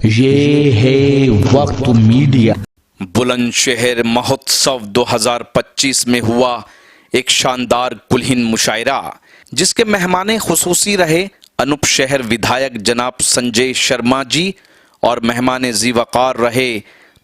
ये है वक्त मीडिया। बुलंदशहर महोत्सव 2025 में हुआ एक शानदार कुलहीन मुशायरा, जिसके मेहमान खुसूसी रहे अनूप शहर विधायक जनाब संजय शर्मा जी और मेहमान जी वकार रहे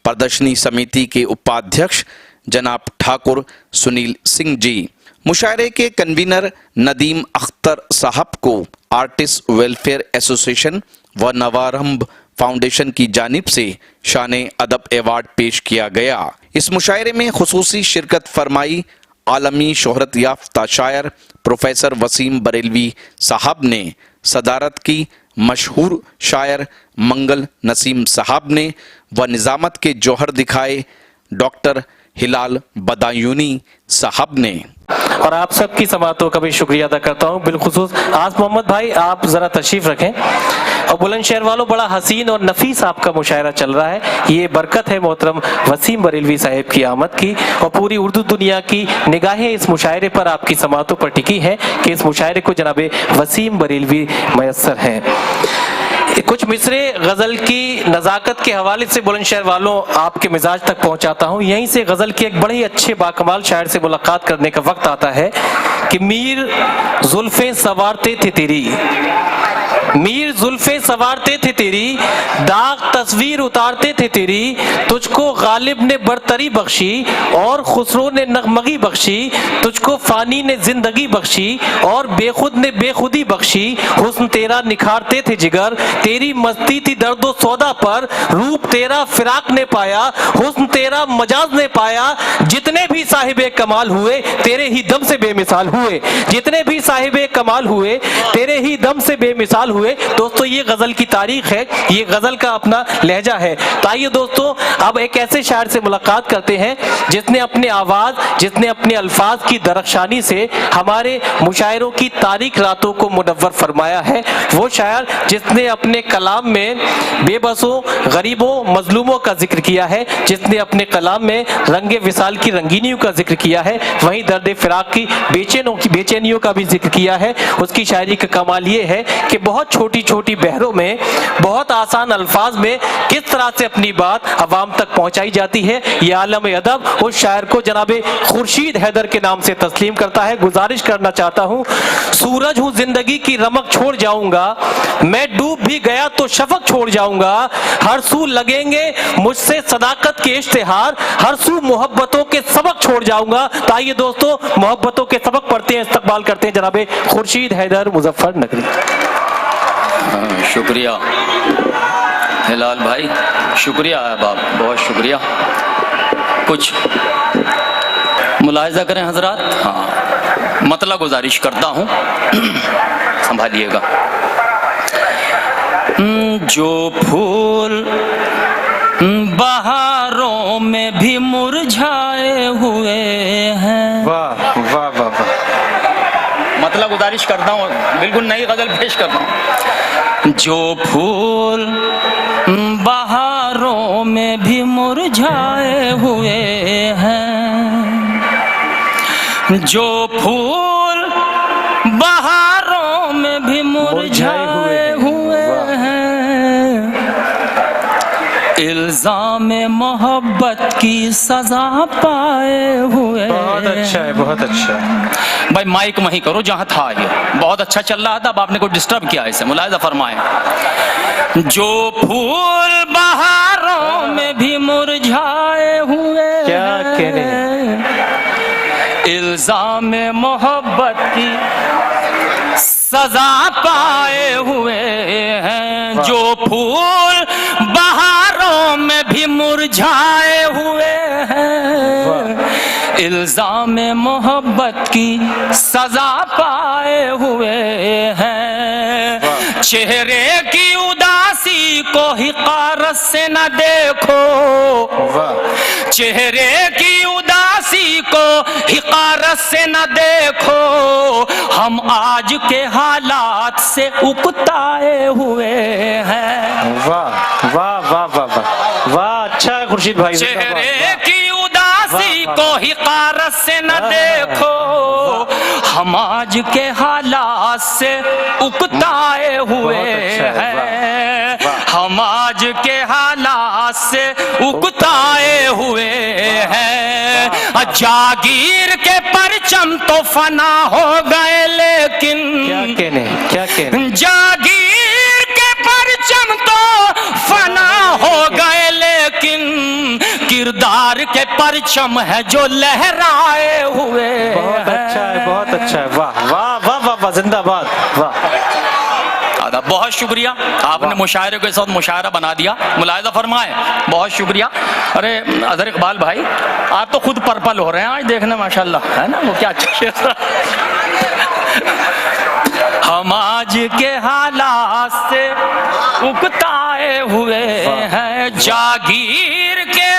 प्रदर्शनी समिति के उपाध्यक्ष जनाब ठाकुर सुनील सिंह जी। मुशायरे के कन्वीनर नदीम अख्तर साहब को आर्टिस्ट वेलफेयर एसोसिएशन व नवारंभ फाउंडेशन की जानिब से शान अदब अवार्ड पेश किया गया। इस मुशायरे में खुसूसी शिरकत फरमाई आलमी शोहरत याफ्ता शायर प्रोफेसर वसीम बरेलवी साहब ने, सदारत की मशहूर शायर मंगल नसीम साहब ने व निजामत के जौहर दिखाए डॉक्टर हिलाल बदायूनी साहब ने। और आप सबकी समातों का भी शुक्रिया अदा करता हूँ। बिलखुसूस आज मोहम्मद भाई आप जरा तशरीफ रखें। और बुलंदशहर वालों, बड़ा हसीन और नफीस आपका मुशायरा चल रहा है। ये बरकत है मोहतरम वसीम बरेलवी साहब की आमद की, और पूरी उर्दू दुनिया की निगाहें इस मुशायरे पर आपकी समातों पर टिकी हैं कि इस मुशायरे को जनाब वसीम बरेलवी मयस्सर हैं। कुछ मिसरे गजल की नजाकत के हवाले से बुलंदशहर वालों आपके मिजाज तक पहुंचाता हूं। यहीं से गजल के एक बड़े ही अच्छे बाकमाल शायर से मुलाकात करने का वक्त आता है कि मीर जुल्फे सवारते थे तेरी, मीर जुल्फे सवारते थे तेरी, दाग तस्वीर उतारते थे तेरी, तुझको गालिब ने बरतरी बख्शी और खुसरो ने नगमगी बख्शी, तुझको फानी ने जिंदगी बख्शी और बेखुद ने बेखुदी बख्शी, हुस्न तेरा निखारते थे जिगर, तेरी मस्ती थी दर्दो सौदा पर, रूप तेरा फिराक ने पाया, हुस्न तेरा मजाज ने पाया, जितने भी साहिबे कमाल हुए तेरे ही दम से बेमिसाल हुए, जितने भी साहिबे कमाल हुए तेरे ही दम से बेमिसाल हुए। दोस्तों ये गजल की तारीख है, ये गजल का अपना लहजा है। तो आइए दोस्तों अब एक ऐसे शायर से मुलाकात करते हैं जिसने अपने आवाज, जिसने अपने अल्फाज की दरख्शानी से हमारे मुशायरों की तारीख रातों को मुनव्वर फरमाया है। वो शायर जिसने अपने कलाम में बेबसों, गरीबों, मजलूमों का जिक्र किया है, जिसने अपने कलाम में रंगे विसाल की रंगीनियों का जिक्र किया है, वहीं दर्द फिराक की बेचैनियों का भी जिक्र किया है। उसकी शायरी का कमाल ये है कि बहुत छोटी छोटी बहरों में, बहुत आसान अल्फाज में किस तरह से अपनी बात अवाम तक पहुंचाई जाती है। ये आलम अदब उस शायर को जनाबे खुर्शीद हैदर के नाम से तस्लीम करता है। गुजारिश करना चाहता हूं, सूरज हूं जिंदगी की रमक छोड़ जाऊंगा, मैं डूब भी गया तो शफक छोड़ जाऊंगा, हर सू लगेंगे मुझसे सदाकत के इश्तिहार, हर सू मोहब्बतों के सबक छोड़ जाऊंगा। तो आइए दोस्तों मोहब्बतों के सबक पढ़ते हैं, इस्तकबाल करते हैं जनाबे खुर्शीद हैदर मुजफ्फर नगरी। शुक्रिया हिलाल भाई, शुक्रिया अहबाब, बहुत शुक्रिया। कुछ मुलाहिजा करें हजरात। हाँ, मतलब गुजारिश करता हूँ, संभालिएगा। जो फूल बहारों में भी मुरझाए हुए हैं, वाह वाह वाह वाह, मतलब गुजारिश करता हूँ, बिल्कुल नई गजल पेश करता हूँ। जो फूल बहारों में भी मुरझाए हुए हैं, जो फूल बहारों में भी मुरझाए हुए हैं, इल्जाम मोहब्बत की सजा पाए हुए। बहुत अच्छा है, बहुत अच्छा है भाई। माइक वहीं करो जहां था, ये बहुत अच्छा चल रहा था, अब आपने को डिस्टर्ब किया, इसे मुलाहिजा फरमाएं। जो फूल बहारों में भी मुरझाए हुए, क्या कहने, इल्जाम मोहब्बत की सजा पाए हुए हैं, जो फूल बहारों में भी मुरझाए हुए हैं, इल्जाम मोहब्बत की सजा पाए हुए हैं। चेहरे की उदासी को हिकारत से न देखो, चेहरे की उदासी को हिकारत से न देखो, हम आज के हालात से उकताए हुए हैं। वाह वाह वाह वाह वाह वाह, अच्छा है खुर्शीद भाई। चेहरे की उदासी को हिकारत से न देखो, हम आज के हालात से उकताए हुए हैं, हम आज के हालात से उकताए हुए हैं। जागीर के परचम तो फना हो गए लेकिन क्या कहने जागीर के परचम तो फना हो गए लेकिन किरदार के परचम है जो लहराए हुए। बहुत अच्छा है, बहुत अच्छा है। वाह वाह वाह वाह वाह, जिंदाबाद, वाह। बहुत शुक्रिया, आपने मुशायरे के साथ मुशायरा बना दिया, मुलाहिजा फरमाए, बहुत शुक्रिया। अरे अजहर इकबाल भाई, आप तो खुद पर्पल हो रहे हैं आज देखने, माशाल्लाह, है ना, वो क्या अच्छा शेर। हम आज के हालात से उकताए हुए हैं, जागीर के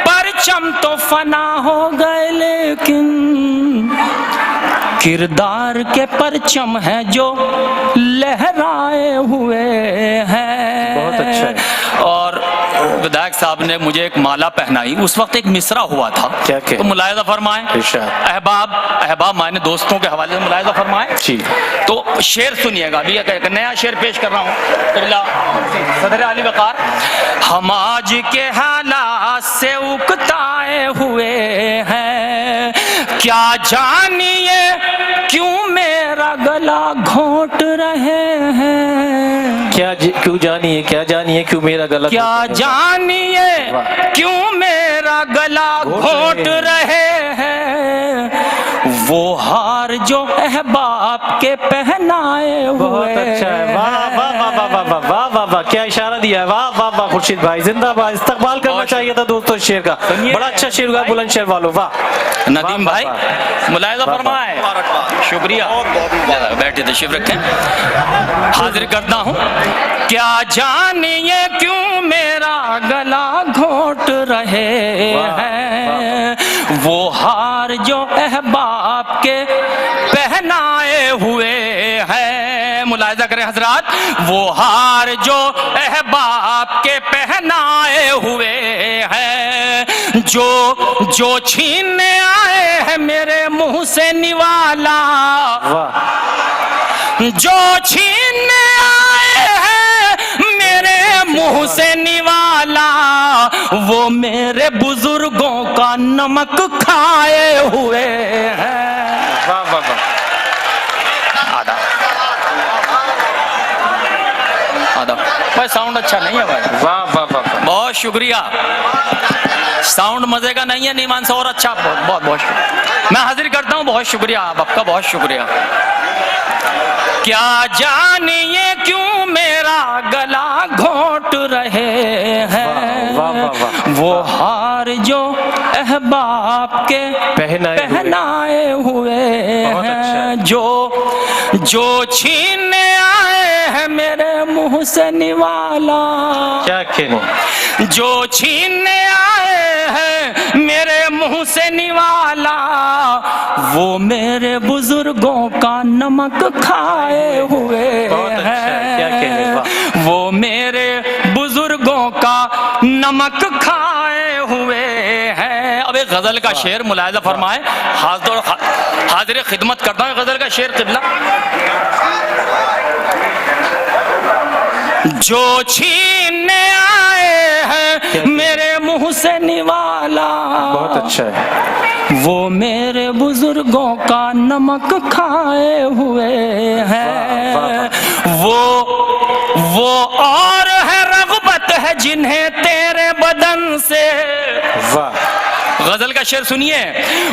परचम तो फना हो गए लेकिन किरदार के परचम है जो लहराए हुए हैं। बहुत अच्छा है। और विधायक साहब ने मुझे एक माला पहनाई, उस वक्त एक मिसरा हुआ था, क्या तो मुलाहिजा फरमाएं, अहबाब अहबाब माने दोस्तों के हवाले से मुलाहिजा फरमाएं जी। तो शेर सुनिएगा, अभी एक नया शेर पेश कर रहा हूँ, सदर आली वकार। हम आज के हालात से उकताए हुए हैं, क्या जानिए क्यों मेरा गला घोंट रहे हैं, क्यों जानिए, क्या जानिए क्यों मेरा गला, क्या जानिए क्यों मेरा गला घोंट रहे हैं, वो हार जो अहबाब के पहनाए हुए। बहुत अच्छा है, वाह वाह वाह वाह वाह वाह वाह वाह वाह, क्या इशारा दिया है, वाह वाह वाह। खुर्शीद भाई जिंदाबाद, इस्तकबाल करना चाहिए था दोस्तों शेर का, बड़ा अच्छा शेर हुआ बुलंदशहर वालों, वाह। नदीम भाई मुलाहिजा फरमाए, शुक्रिया, बैठे तशरीफ रखें। हाजिर करता हूँ, क्या जानिए क्यों मेरा गला घोंट रहे हैं, वो हार जो अहबाब के पहनाए हुए हैं। मुलाहिजा करें हजरात, वो हार जो अहबाब के पहनाए हुए हैं, जो छीनने आए हैं मेरे मुंह से निवाला, जो छीनने आए हैं मेरे मुंह से निवाला, वो मेरे बुजुर्गों का नमक खाए हुए हैं। वाह वाह वाह, आधा आधा भाई, साउंड अच्छा नहीं है भाई, वाह वाह वाह, बहुत शुक्रिया। साउंड मजे का नहीं है नीमान से और अच्छा, बहुत बहुत बहुत शुक्रिया। मैं हाजिर करता हूँ, बहुत शुक्रिया आपका, बहुत शुक्रिया। क्या जानिए क्यों मेरा गला घोंट रहे हैं, वाह वाह वाह, वो हार जो अहबाब के पहनाए हुए हैं, जो छीनने आए हैं मेरे मुंह से निवाला, क्या कहने, जो छीनने आए हैं मेरे मुंह से निवाला, वो मेरे बुजुर्गों का नमक खाए हुए हैं। क्या कहने, वाह। वो मेरे बुजुर्गों का नमक खाए हुए हैं। अब एक गजल का शेर मुलाहिजा फरमाए, हाजिर खिदमत करता हूँ, गजल का शेर किबला। जो छीनने आए हैं मेरे मुंह से निवाला, बहुत अच्छा है, वो मेरे बुजुर्गों का नमक खाए हुए हैं। वो और है रग़बत है जिन्हें तेरे बदन से, वाह। गजल का शेर सुनिए,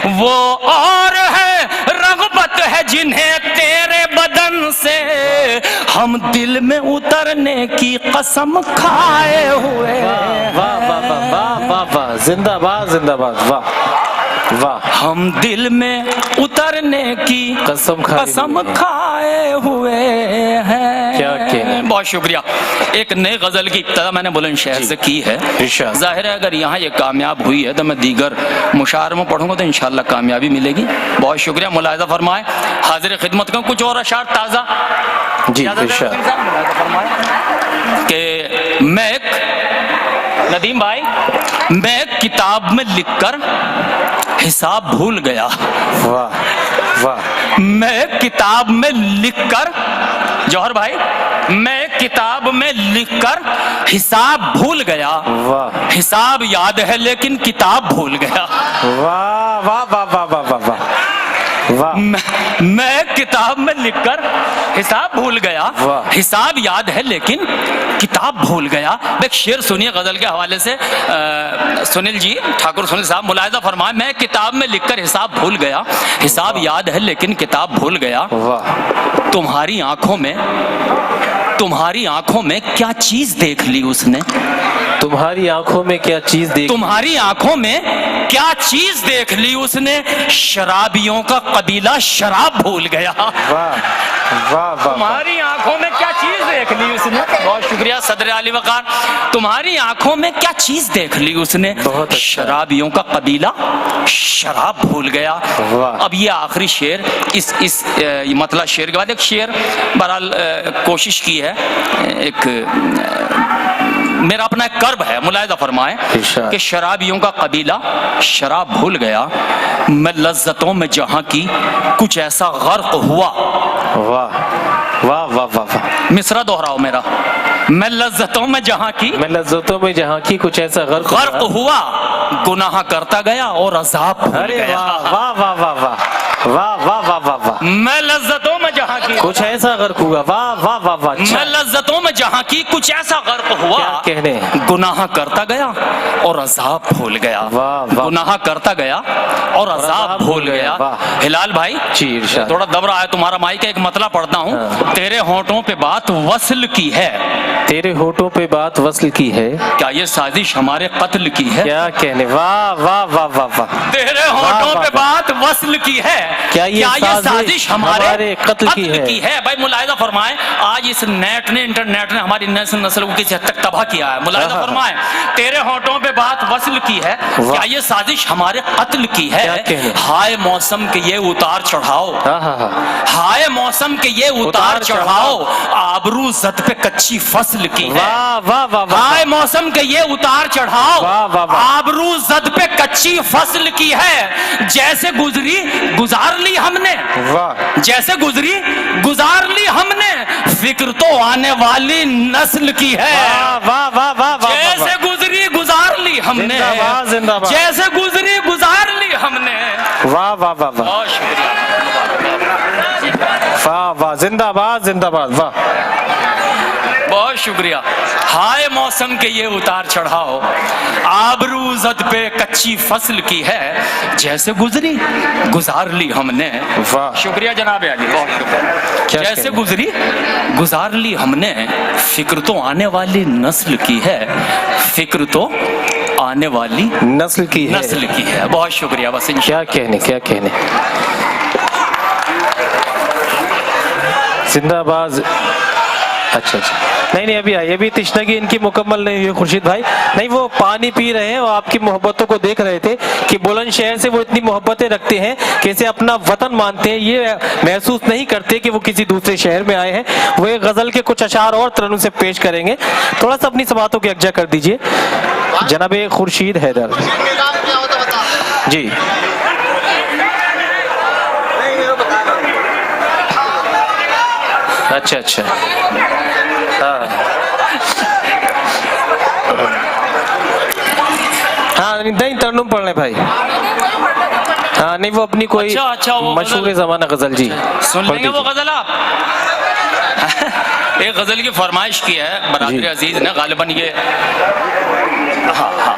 वो और है रग़बत है जिन्हें तेरे बदन से, हम दिल में उतरने की कसम खाए हुए। वाह वाह वाह वाह वाह वाह, जिंदाबाद जिंदाबाद, वाह वाह। हम दिल में उतरने की कसम खाए हुए हैं। क्या कहने, बहुत शुक्रिया। एक नई गजल की इब्तिदा मैंने बुलंदशहर से की है, जाहिर है अगर यहाँ ये कामयाब हुई है तो मैं दीगर मुशायरों में पढ़ूंगा तो इंशाल्लाह कामयाबी मिलेगी। बहुत शुक्रिया, मुलाहिजा फरमाए, हाजिर खिदमत का कुछ और अशार ताज़ा जी कि मैं नदीम भाई, मैं किताब में लिखकर हिसाब भूल गया। वाह। वाह। मैं किताब में लिखकर, जौहर भाई, मैं किताब में लिखकर हिसाब भूल गया। वाह। हिसाब याद है लेकिन किताब भूल गया। वाह वाह वाह वाह वाह वाह वाह वाह। मैं किताब में लिखकर हिसाब भूल गया, वाह। हिसाब याद है लेकिन किताब भूल गया। एक शेर सुनिए गजल के हवाले से, सुनील जी, ठाकुर सुनील साहब, मुलाहिजा फरमाए, मैं किताब में लिखकर हिसाब भूल गया, हिसाब याद है लेकिन किताब भूल गया। वाह। तुम्हारी आंखों में क्या चीज देख ली उसने, तुम्हारी आंखों में क्या चीज देख, तुम्हारी आंखों में क्या चीज देख ली उसने, शराबियों का कबीला शराब भूल गया। वाह वाह वाह। तुम्हारी आंखों में क्या चीज देख ली उसने, बहुत शुक्रिया सदर आली वकार, तुम्हारी आंखों में क्या चीज देख ली उसने, बहुत अच्छा। शराबियों का कबीला शराब भूल गया। वाह। अब ये आखिरी शेर, इस मतलब शेर के बाद एक शेर बहरहाल कोशिश की है, मेरा अपना एक कर्ब है, मुलाहिजा फरमाए कि शराबियों का कबीला शराब भूल गया, मैं लज्जतों में जहां की कुछ ऐसा गर्क हुआ। वाह वाह वाह वाह वाह। मिसरा दोहराओ मेरा, मैं लज्जतों में जहां की, मैं लज्जतों में जहां की कुछ ऐसा गर्क हुआ, गुनाह करता गया और अजाब भूल अरे गया। वाह वाह वाह वाह वाह वाह वाह वाह वाह वाह। मैं लज्जतों में जहां की कुछ ऐसा गर्क हुआ, वाह वाह वाह वाह। मैं लज्जतों में जहां की कुछ ऐसा गर्क हुआ, क्या कहने, गुनाह करता गया और अजाब भूल गया। वाह वाह। गुनाह करता गया और अजाब भूल गया। वाह। हिलाल भाई जी, इरशाद। थोड़ा दब रहा है तुम्हारा माइक, एक मतला पढ़ता हूँ। हाँ। तेरे होंठों पे बात वस्ल की है, तेरे होठों पे बात वस्ल की है, क्या ये साजिश हमारे कत्ल की है। क्या कहने, वाह वाह वाह वाह वाह। तेरे होंठों पे बात वस्ल की है, क्या ये साजिश हमारे कत्ल की है। भाई मुलाहिजा फरमाए, आज इस नेट ने, इंटरनेट ने हमारी नस्ल को किसी हद तक तबाह किया है। मुलाहिजा फरमाए, तेरे होंठों पे बात वस्ल की है, क्या ये साजिश हमारे कत्ल की है। हाय मौसम के ये उतार चढ़ाओ, हाय मौसम के ये उतार चढ़ाओ, आबरू जद पे कच्ची फसल की है। वाह वाह वाह। हाय मौसम के ये उतार चढ़ाओ, आबरू जद पे कच्ची फसल की है। जैसे गुजरी गुजार ली हमने, वाह, जैसे गुजरी गुजार ली हमने, फिक्र तो आने वाली नस्ल की है। वाह वाह वाह वाह। जैसे गुजरी गुजार ली हमने, जिंदाबाद जिंदाबाद। जैसे गुजरी गुजार ली हमने। वाह वाह वाह वाह बहुत शुक्रिया, वाह वाह, जिंदाबाद जिंदाबाद, वाह, बहुत शुक्रिया। हाय मौसम के ये उतार चढ़ाओ, आबरू जद पे कच्ची फसल की है, जैसे गुजरी गुजार ली हमने। वाह, शुक्रिया जनाब अली, बहुत शुक्रिया। जैसे गुजरी गुजार ली हमने, फिक्र तो आने वाली नस्ल की है, फिक्र तो आने वाली नस्ल की है, नस्ल की है। बहुत शुक्रिया। बस क्या कहने, क्या कहने, जिंदाबाद। अच्छा अच्छा, नहीं नहीं, अभी आई, अभी तशनगी इनकी मुकम्मल नहीं हुई खुर्शीद भाई, नहीं, वो पानी पी रहे हैं और आपकी मोहब्बतों को देख रहे थे कि बुलंदशहर से वो इतनी मोहब्बतें रखते हैं कि इसे अपना वतन मानते हैं, ये महसूस नहीं करते कि वो किसी दूसरे शहर में आए हैं। वो एक गजल के कुछ अशार और तरनों से पेश करेंगे, थोड़ा सा अपनी समातों की यकजा कर दीजिए जनाब खुर्शीद हैदर जी। अच्छा अच्छा, हाँ नहीं, तरन्नुम पढ़ ले भाई। हाँ नहीं, वो अपनी कोई अच्छा, मशहूर जमाना गजल जी सुन लेंगे वो गजल आप। एक गजल की फरमाइश की है बरादरी अजीज ने, गालिबन ये, हाँ हाँ,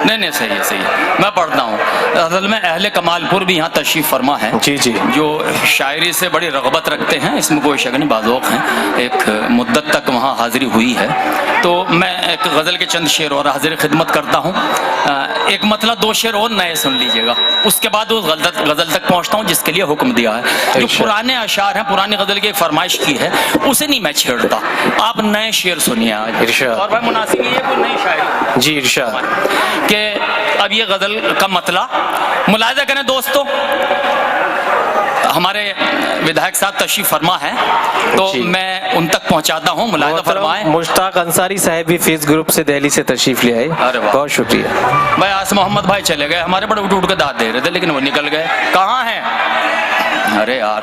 नहीं सही है, सही है, मैं पढ़ता हूँ। असल में अहले कमालपुर भी यहाँ तशरीफ फरमा है जी जी, जो शायरी से बड़ी रगबत रखते हैं, इसमें कोई शक नहीं, बाज़ौक़ हैं, एक मुद्दत तक वहाँ हाजिरी हुई है। तो मैं एक गज़ल के चंद शेर और हाजिर खिदमत करता हूँ। एक मतलब दो शेर और नए सुन लीजिएगा, उसके बाद उस गज़ल तक पहुँचता हूँ जिसके लिए हुक्म दिया है। जो पुराने अशार हैं, पुरानी गज़ल की एक फरमाइश की है, उसे नहीं मैं छेड़ता, आप नए शेर सुनिए आज। और भाई मुनासिब ये कोई नई शायरी जी, इरशाद कि अब ये गजल का मतला मुलाहिजा करें दोस्तों, हमारे विधायक साहब तशरीफ फरमा है तो मैं उन तक पहुंचाता हूं, मुलाहिजा फरमाएं। मुश्ताक अंसारी साहब भी फेस ग्रुप से दिल्ली से तशरीफ ले आए, बहुत शुक्रिया भाई। आस मोहम्मद भाई चले गए, हमारे बड़े उठ उठ के दाद दे रहे थे लेकिन वो निकल गए, कहाँ हैं? अरे यार,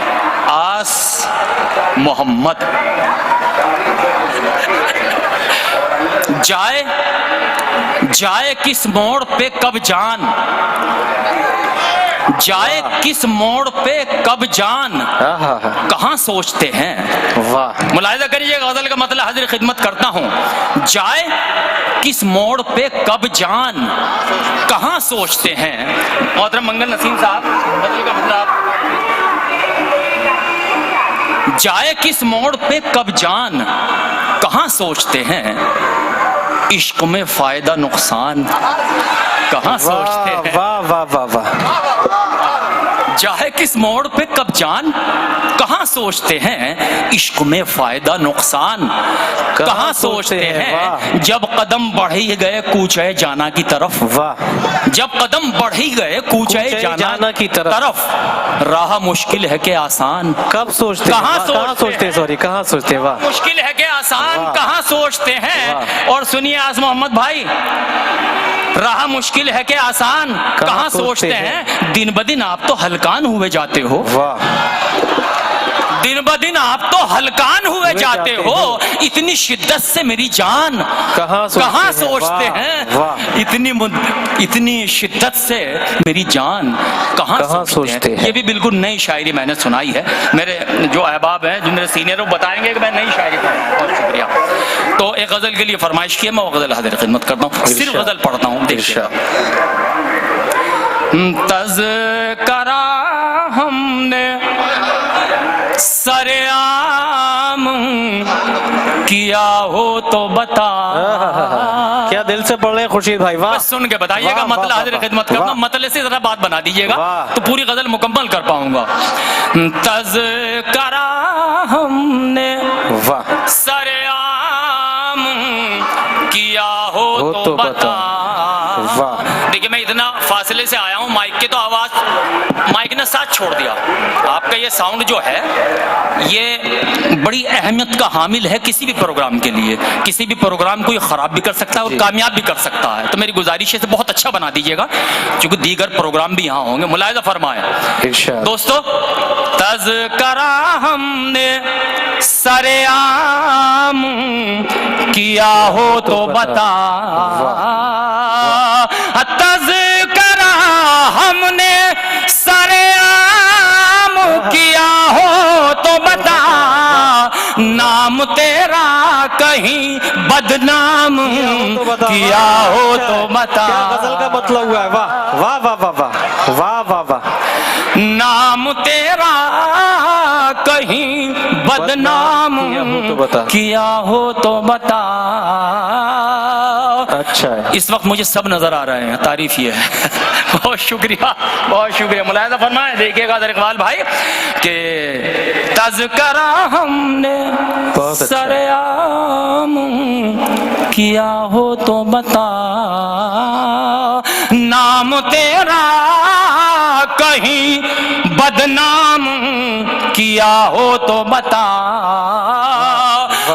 आस मोहम्मद जाए जाए किस मोड़ पे कब जान, जाए किस मोड़ पे कब जान, कहाँ सोचते हैं। वाह, मुलाहिजा करिए गजल का मतलब हाजिर खिदमत करता हूँ। जाए किस मोड़ पे कब जान, कहाँ सोचते हैं। मोहतरम मंगल नसीम साहब, गजल का मतलब जाए किस मोड़ पे कब जान, कहाँ सोचते हैं। इश्क में फायदा नुकसान, कहाँ सोचते हैं। वाह वाह वाह वाह, जाए किस मोड़ पे कब जान, कहाँ सोचते हैं। इश्क में फायदा नुकसान, कहाँ सोचते हैं। जब कदम बढ़ ही गए कूचे जाना की तरफ, वाह, जब कदम बढ़ ही गए कूचे जाना की तरफ, राह मुश्किल है कि आसान, कब सोचते, कहाँ सोचते, सॉरी, कहाँ सोचते। वाह, मुश्किल है कि आसान, कहाँ सोचते हैं। और सुनिए आस मोहम्मद भाई, राह मुश्किल है कि आसान, कहाँ सोचते हैं। दिन ब दिन आप तो हलकान हुए जाते हो। वाह, दिन ब दिन आप तो हलकान हुए जाते हो। इतनी शिद्दत से मेरी जान कहाँ सोचते हैं। इतनी शिद्दत से मेरी जान कहाँ सोचते हैं। ये भी बिल्कुल नई शायरी मैंने सुनाई है। मेरे जो अहबाब हैं, जो मेरे सीनियर, वो बताएंगे कि मैं नई शायरी पढ़ा। बहुत शुक्रिया। तो एक गजल के लिए फरमाइश की है, मैं वो गजल हाजिर खिदमत करता हूँ। सिर्फ गजल पढ़ता हूँ, देखिए। तज़किरा हमने सरेआम किया हो तो बता। क्या दिल से पढ़ रहे हैं खुर्शीद भाई। वाह, सुन के बताइएगा, मतलब हाजिर खिदमत करना, मतलब से जरा बात बना दीजिएगा तो पूरी गजल मुकम्मल कर पाऊंगा। तज़किरा हमने वाह, सरेआम किया हो तो बता। वाह, देखिए मैं इतना फासले से आया हूँ, माइक की तो आवाज, माइक ने साथ छोड़ दिया। आपका ये साउंड जो है ये बड़ी अहमियत का हामिल है किसी भी प्रोग्राम के लिए। किसी भी प्रोग्राम को ये खराब भी कर सकता है और कामयाब भी कर सकता है। तो मेरी गुजारिश है इसे बहुत अच्छा बना दीजिएगा, क्योंकि दीगर प्रोग्राम भी यहाँ होंगे। मुलाहिजा फरमाए दोस्तों। तज़किरा हमने सरेआम किया हो तो बता। तज़किरा हमने सरेआम किया हो तो बता। नाम तेरा कहीं बदनाम किया हो तो बता। क्या गजल का मतलब हुआ है। वाह वाह वाह वाह वाह वाह वाह वाह। नाम तेरा कहीं बदनाम किया हो तो बता। अच्छा है। इस वक्त मुझे सब नजर आ रहे हैं, तारीफ ये है। बहुत शुक्रिया, बहुत शुक्रिया। मुलाहिजा फरमाए, देखिएगा इकबाल भाई के तज़किरा हमने सरेआम किया हो तो बता। नाम तेरा कहीं बदनाम किया हो तो बता।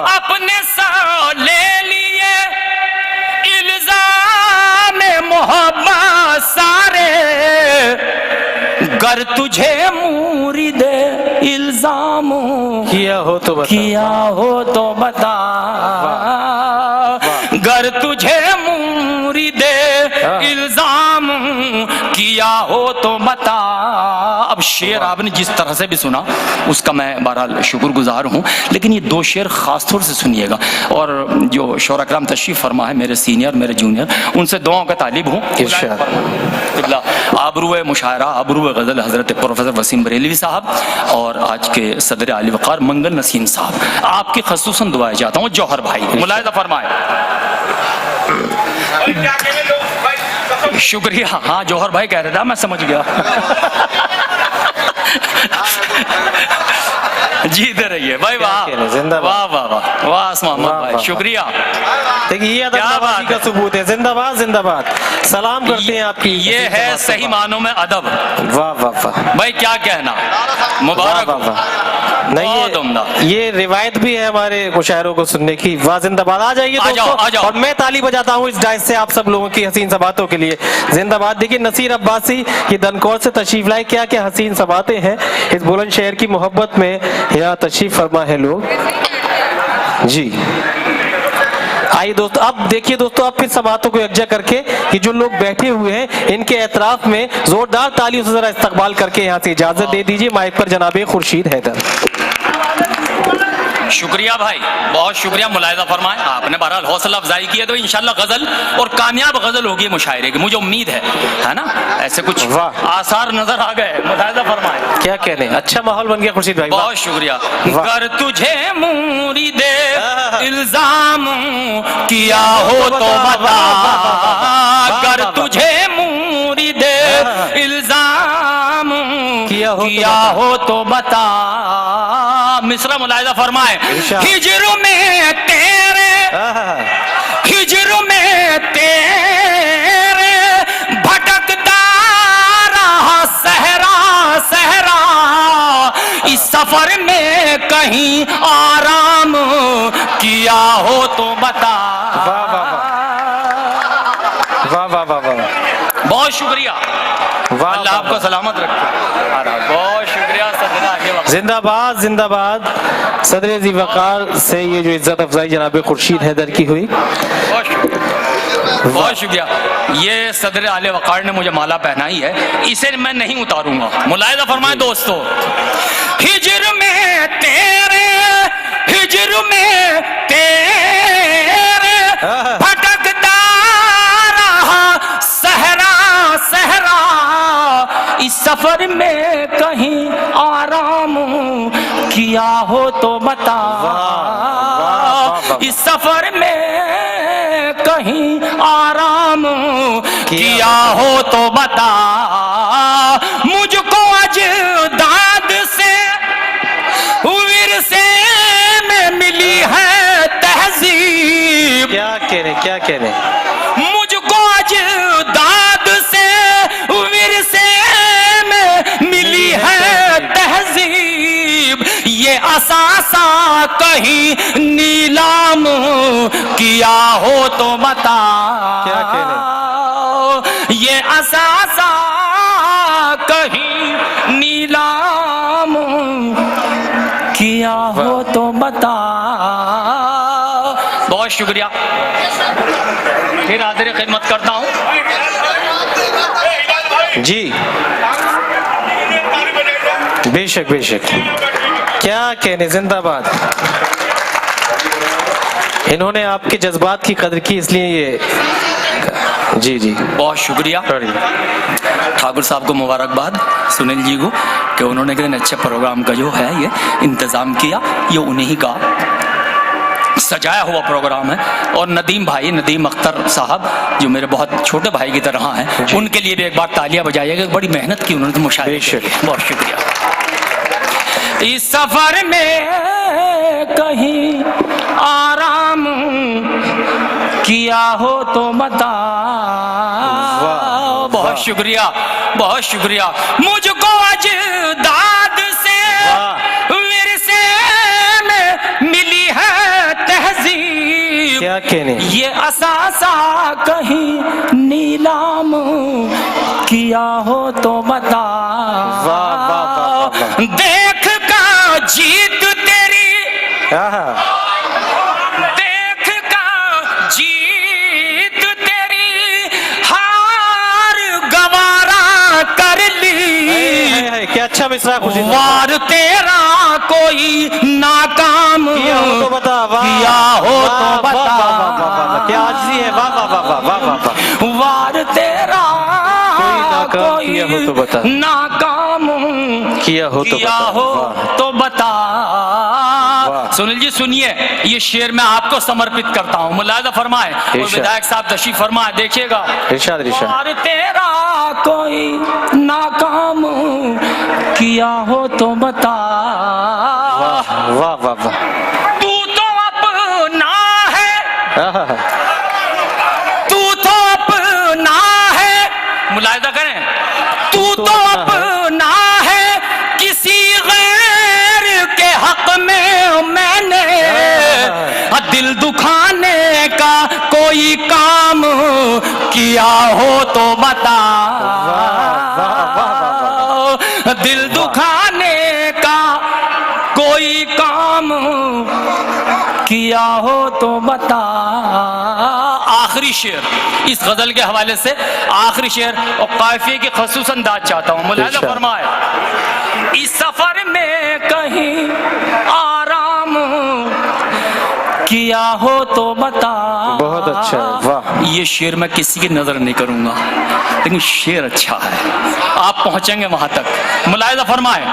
अपने साथ ले लिए इल्जाम मोहब्बत सारे, गर तुझे मुरीद इल्जाम किया हो तो बता। किया हो तो बता। गर तुझे मुरीद इल्जाम किया हो तो बता। अब शेर आपने जिस तरह से भी सुना उसका मैं बहरहाल शुक्रगुजार हूँ, लेकिन ये दो शेर खास तौर से सुनिएगा। और जो शौरा कराम तशरीफ फरमा है, मेरे सीनियर मेरे जूनियर, उनसे दुआओं का तालिब हूँ। आबरूए मुशायरा, आबरूए गज़ल हज़रत प्रोफेसर वसीम बरेलवी साहब और आज के सदर आली वक़ार मंगल नसीम साहब, आपकी ख़ुसूसन दुआएं चाहता हूँ। जौहर भाई मुलाहिजा फरमाए। शुक्रिया। हाँ जौहर भाई कह रहे थे, मैं समझ गया। जीते रहिए भाई। वाह वाह वाह वाह वाह मोहम्मद भाई, शुक्रिया। देखिए ये अदबनवाजी का सबूत है। जिंदाबाद जिंदाबाद। सलाम करते हैं आपकी ये है सही मानों में अदब। वाह वाह वाह, भाई क्या कहना, मुबारक। वाह वाह वाह। नहीं बहुत उम्दा। ये रिवायत भी है हमारे मुशायरों को सुनने की। वाह जिंदाबाद। आ जाइए आ जाओ, दोस्तों, आ जाओ। और मैं ताली बजाता हूँ इस डाइस से आप सब लोगों की हसीन सबातों के लिए। जिंदाबाद। देखिए नसीर अब्बासी ये दनकौर से तशरीफ लाए, क्या क्या हसीन सबातें हैं इस बुलंदशहर की मोहब्बत में। यहाँ तशरीफ फरमा है लोग जी। आइए दोस्तों, अब देखिए दोस्तों, अब फिर सबातों को यकजा करके कि जो लोग बैठे हुए हैं इनके एतराफ में जोरदार तालियों से जरा इस्तकबाल करके यहाँ से इजाजत दे दीजिए। माइक पर जनाबे खुर्शीद हैदर। शुक्रिया भाई, बहुत शुक्रिया। मुलायजा फरमाएं, आपने बहरहाल हौसला अफजाई की है तो इंशाल्लाह गजल और कामयाब गजल होगी मुशायरे की, मुझे उम्मीद है ना। ऐसे कुछ वाह। आसार नजर आ गए। मुलायजा फरमाएं। क्या कहने, अच्छा माहौल बन गया खुर्शीद भाई। बहुत शुक्रिया। वाह। कर तुझे मुरीदे इल्जाम किया हो तो बता, कर तुझे मुरीदे इल्जाम किया हो तो बता। मिसरा मुलायजा फरमाए। हिजर में तेरे, हिजर में तेरे भटकता रहा सहरा सहरा, इस सफर में कहीं आराम किया हो तो बता। वाह वाह वाह वाह वाह वाह, बहुत शुक्रिया। वाह अल्लाह आपको सलामत रखे। बहुत शुक्रिया। सदर आगे वक्त। जिंदाबाद जिंदाबाद। सदर ज़ी वक़ार से ये जो इज्जत अफजाई जनाब खुर्शीद हैदर की हुई, बहुत शुक्रिया, बहुत शुक्रिया। ये सदर आले वक़ार ने मुझे माला पहनाई है, इसे मैं नहीं उतारूंगा। मुलायजा फरमाए दोस्तों। हिजर में तेरे, हिजर में तेरे भटकता रहा सहरा सहरा, इस सफर में कहीं आराम किया हो तो बता। इस सफर में कहीं आराम किया हो तो बता। मुझको अजदाद से विरसे में मिली है तहजीब। क्या कह रहे, क्या कह रहे। मुझको अजदाद से विरसे में मिली है तहजीब, ये असासा कहीं नीलाम किया हो तो बता। क्या कह रहे। ये असासा कहीं नीलाम किया हो तो बता। बहुत शुक्रिया। फिर हाजिर खिदमत करता हूँ जी। बेशक बेशक, क्या कहने। जिंदाबाद। इन्होंने आपके जज्बात की कदर की, इसलिए ये जी जी। बहुत शुक्रिया ठाकुर साहब को, मुबारकबाद सुनील जी को कि उन्होंने कितने अच्छे प्रोग्राम का जो है ये इंतज़ाम किया। ये उन्हीं का सजाया हुआ प्रोग्राम है। और नदीम भाई, नदीम अख्तर साहब जो मेरे बहुत छोटे भाई की तरह हैं, उनके लिए भी एक बार तालियां बजाइएगा। बड़ी मेहनत की उन्होंने, तो मुशाहिदे किए। बहुत शुक्रिया। इस सफर में कहीं आराम किया हो तो बता। बहुत शुक्रिया, बहुत शुक्रिया। मुझको अजदाद से विरसे में मिली है तहजीब, क्या कहने। ये असासा कहीं नीलाम किया हो तो बता। वाह वाह वाह वाह। देख का जीत तेरी, देख का जीत तेरी हार गवारा कर ली। क्या अच्छा मिसरा खुशी। वार तेरा कोई नाकाम किया हो तो बता। किया हो तो बता। क्या आजी है। वाह वाह वाह वाह वाह वाह। वार तेरा कोई किया हो तो बता। नाकाम किया हो तो किया बता। हो तो बता। सुनील जी सुनिए, ये शेर मैं आपको समर्पित करता हूँ। मुलायजा फरमाए और विधायक साहब तशरीफ फरमाए, देखिएगा। इरशाद इरशाद। वार तेरा कोई नाकाम किया हो तो बता। वाह वाह वाह वाह। तू तो अपना है, तू तो अपना कोई काम किया हो तो बता, दिल दुखाने का कोई काम किया हो तो बता। आखिरी शेर इस गजल के हवाले से, आखिरी शेर और काफिये की खसूस अंदाज चाहता हूँ। मुलाहिजा फरमाए, इस सफर में कहीं आराम किया हो तो बता। बहुत अच्छा है, वाह। ये शेर मैं किसी की नजर नहीं करूंगा, लेकिन शेर अच्छा है, आप पहुंचेंगे वहां तक। मुलाहिजा फरमाए,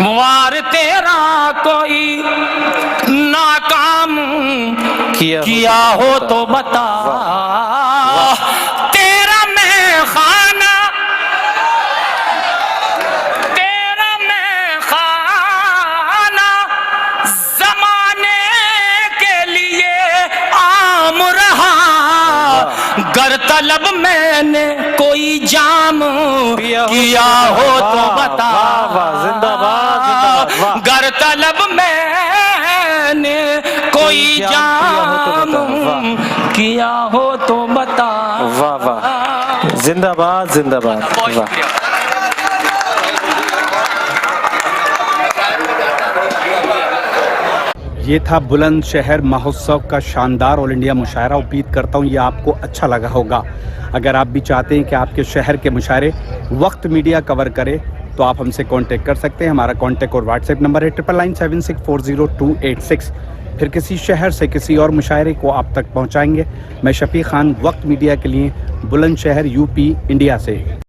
वार तेरा कोई नाकाम किया हो तो बता, तेरा मैं खाना, तेरा मैं खाना जमाने के लिए आम रहा, गर तलब मैंने कोई जाम किया हो तो बता। जिंदाबाद, जिंदाबाद। गर तलब मैंने कोई जाम किया हो तो बता। वाह वाह, जिंदाबाद जिंदाबाद, बहुत वाह। शुक्रिया। ये था बुलंदशहर महोत्सव का शानदार ऑल इंडिया मुशायरा। उम्मीद करता हूँ ये आपको अच्छा लगा होगा। अगर आप भी चाहते हैं कि आपके शहर के मुशायरे वक्त मीडिया कवर करे तो आप हमसे कांटेक्ट कर सकते हैं। हमारा कांटेक्ट और व्हाट्सएप नंबर है 9997640286। फिर किसी शहर से किसी और मुशायरे को आप तक पहुंचाएंगे। मैं शफी खान, वक्त मीडिया के लिए, बुलंदशहर यूपी इंडिया से।